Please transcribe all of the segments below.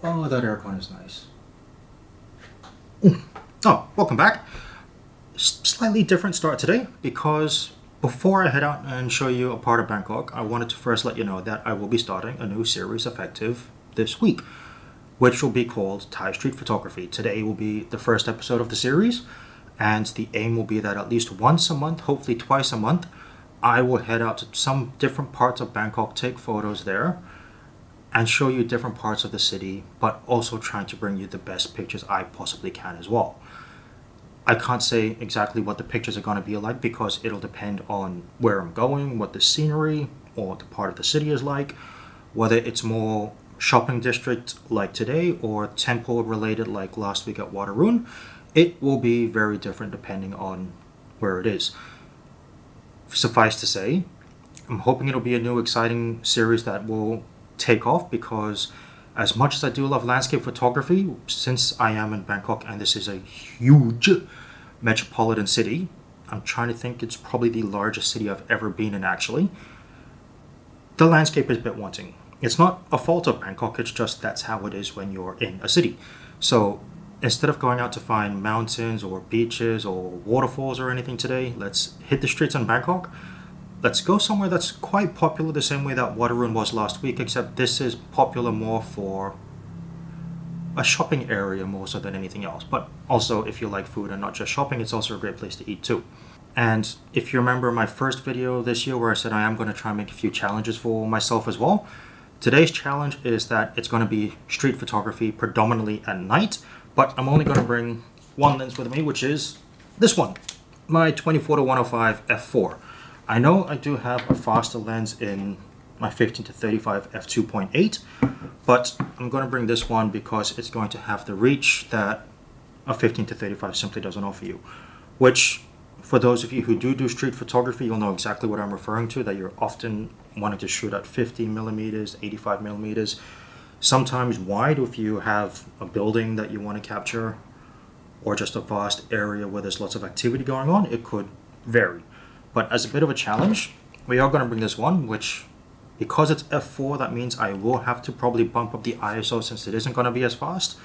Oh, that aircon is nice. Oh, welcome back. Slightly different start today because before I head out and show you a part of Bangkok, I wanted to first let you know that I will be starting a new series effective this week, which will be called Thai Street Photography. Today will be the first episode of the series, and the aim will be that at least once a month, hopefully twice a month, I will head out to some different parts of Bangkok, take photos there, and show you different parts of the city, but also trying to bring you the best pictures I possibly can as well. I can't say exactly what the pictures are going to be like because it'll depend on where I'm going, what the scenery or the part of the city is like, whether it's more shopping district like today or temple related like last week at Waterun. It will be very different depending on where it is. Suffice to say, I'm hoping it'll be a new exciting series that will take off because as much as I do love landscape photography, since I am in Bangkok and this is a huge metropolitan city, I'm trying to think, it's probably the largest city I've ever been in actually, the landscape is a bit wanting. It's not a fault of Bangkok, it's just that's how it is when you're in a city. So instead of going out to find mountains or beaches or waterfalls or anything today, let's hit the streets in Bangkok. Let's go somewhere that's quite popular the same way that Waterun was last week, except this is popular more for a shopping area more so than anything else. But also, if you like food and not just shopping, it's also a great place to eat too. And if you remember my first video this year where I said I am going to try and make a few challenges for myself as well, today's challenge is that it's going to be street photography predominantly at night, but I'm only going to bring one lens with me, which is this one, my 24-105 f4. I know I do have a faster lens in my 15-35 f2.8, but I'm going to bring this one because it's going to have the reach that a 15-35 simply doesn't offer you, which for those of you who do street photography, you'll know exactly what I'm referring to, that you're often wanting to shoot at 50 millimeters, 85 millimeters, sometimes wide if you have a building that you want to capture or just a vast area where there's lots of activity going on. It could vary. But as a bit of a challenge, we are going to bring this one, which, because it's f4, that means I will have to probably bump up the ISO since it isn't going to be as fast.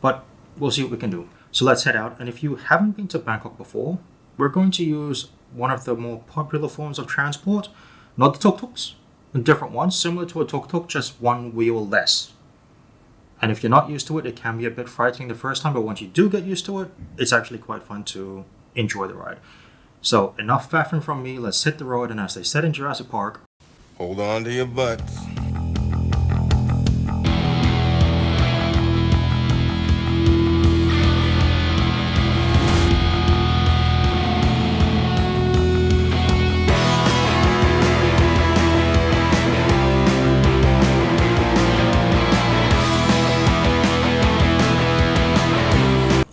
But we'll see what we can do. So let's head out. And if you haven't been to Bangkok before, we're going to use one of the more popular forms of transport, not the tuk-tuks, a different one, similar to a tuk-tuk, just one wheel less. And if you're not used to it, it can be a bit frightening the first time, but once you do get used to it, it's actually quite fun to enjoy the ride. So enough faffing from me, let's hit the road, and as they said in Jurassic Park, hold on to your butts.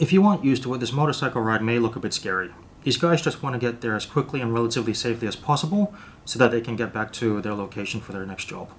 if you aren't used to it, this motorcycle ride may look a bit scary. These guys just want to get there as quickly and relatively safely as possible so that they can get back to their location for their next job.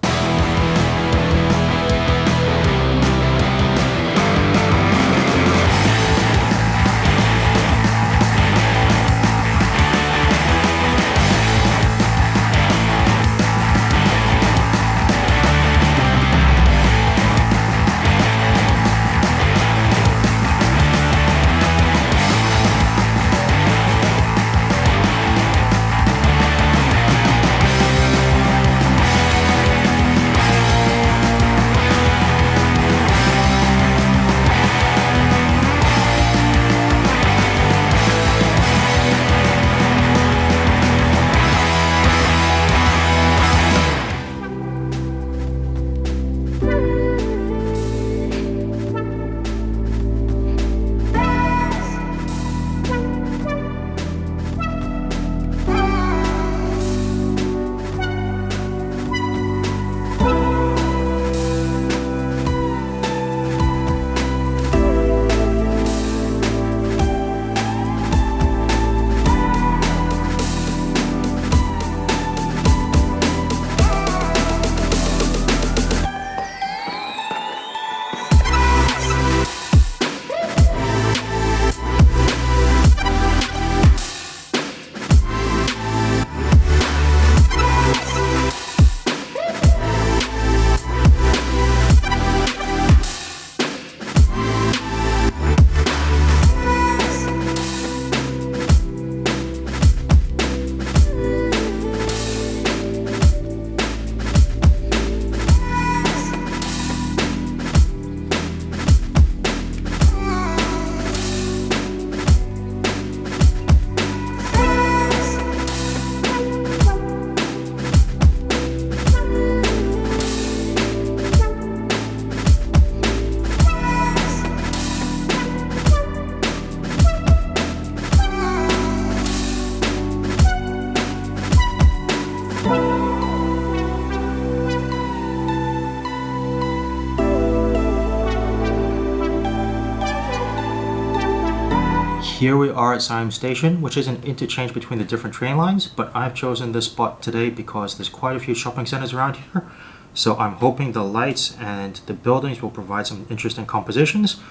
Here we are at Siam Station, which is an interchange between the different train lines, but I've chosen this spot today because there's quite a few shopping centers around here. So I'm hoping the lights and the buildings will provide some interesting compositions,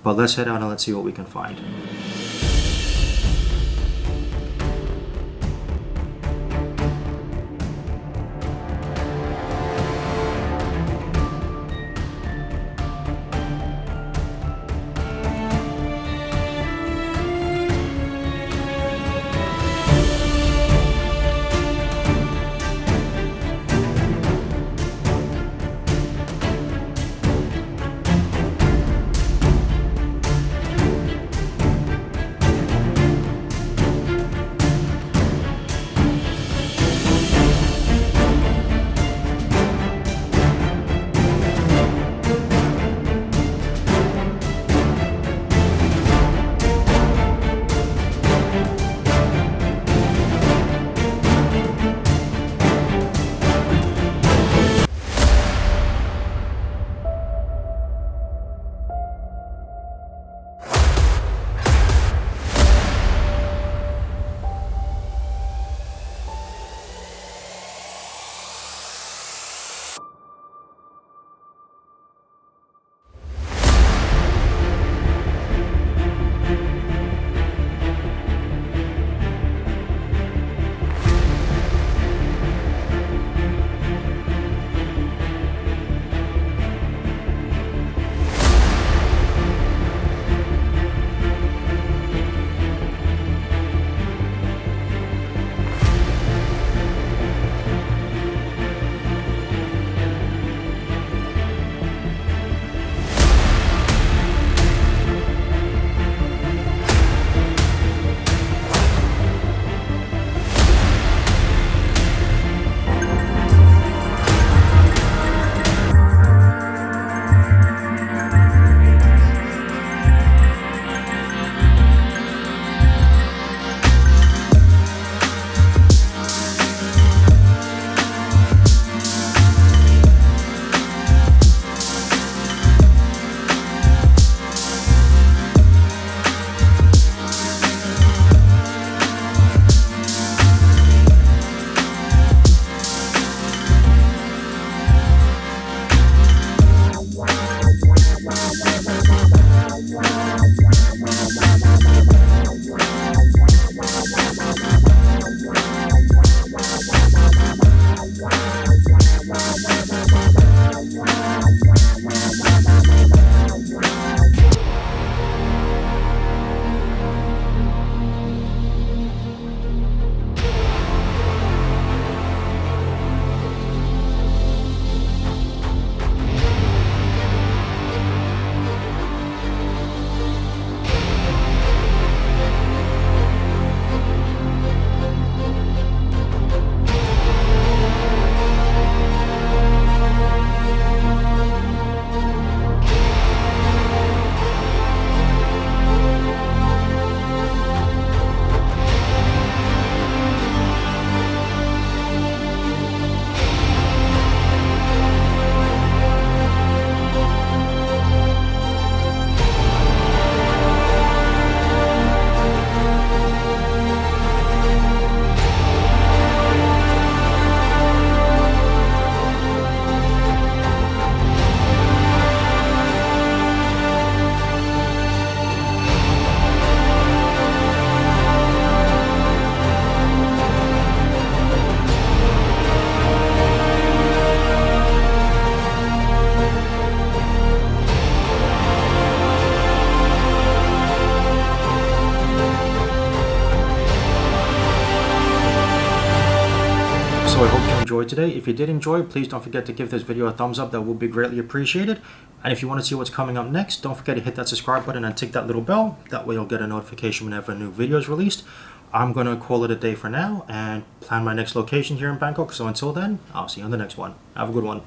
but let's head out and let's see what we can find. So I hope you enjoyed today. If you did enjoy, please don't forget to give this video a thumbs up. That will be greatly appreciated. And if you want to see what's coming up next, don't forget to hit that subscribe button and tick that little bell. That way you'll get a notification whenever a new video is released. I'm going to call it a day for now and plan my next location here in Bangkok. So until then, I'll see you on the next one. Have a good one.